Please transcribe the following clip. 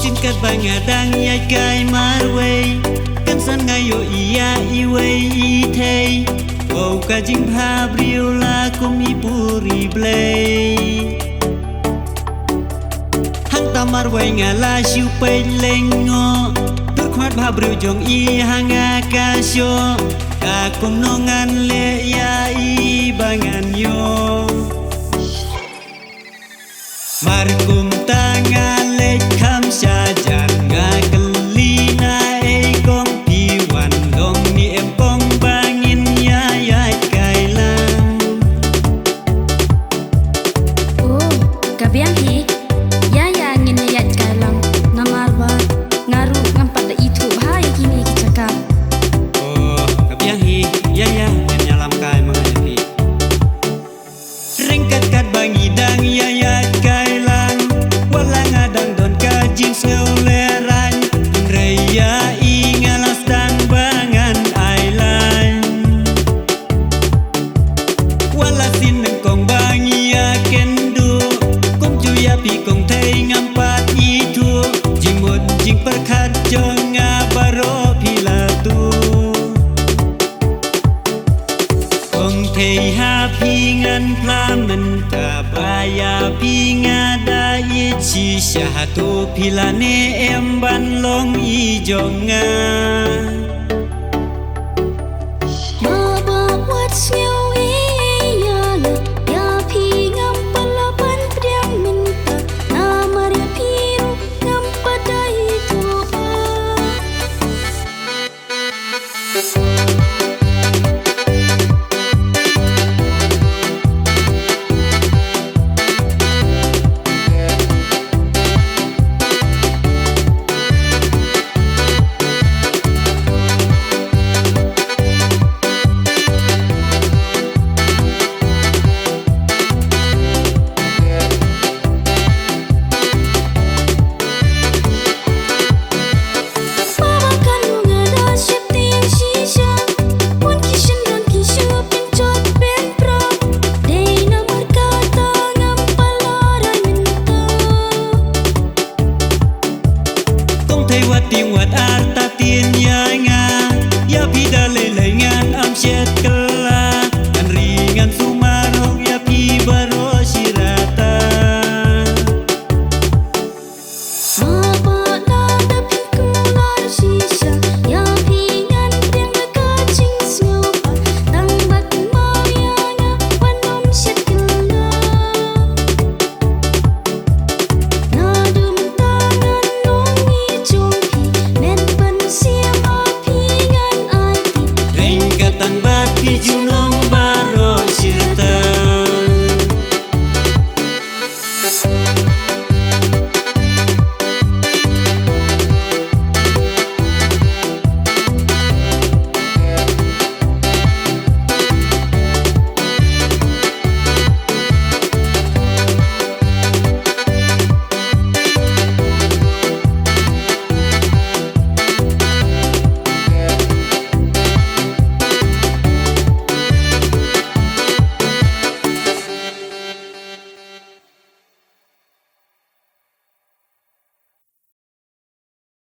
Xin cất bằng đang nhai cai marway cất san ngay yo iya iway itay Wow ka jing habriu la kumi puri blay Hang tamar way nga la siu pay lengo Tur khmat habriu jong i hanga kasyo Ka kum nongan le ya i bangan yo Markum tangan le kham sajan nga kelina e kong piwan dong ni em kong bangin ya ya kailang Oh kabiang hi ya ya ngin ya kailang namarwa ngaru ngampat da itu bahaya kini kicaka Oh kabiang hi ya ya nyalam kai mangai ringkat kat bangi dang ya ya kailang wala ngadang don kajing seuleran raya ingalas dan bangan island wala sineng kong bangi ya kendo kong juya pi kong thei ngampat itu jimut jing perkhat jong ngabaro pilatu kong thei ha pingan plamen kabaya pingada ichi syahatu pilane emban long ijonga Maba what's new ya la ya pi ngam palaban priang minta namar ya piru ngampat da itu thei wat ting wat arta tin ya nga ya pi da le le ngan am chet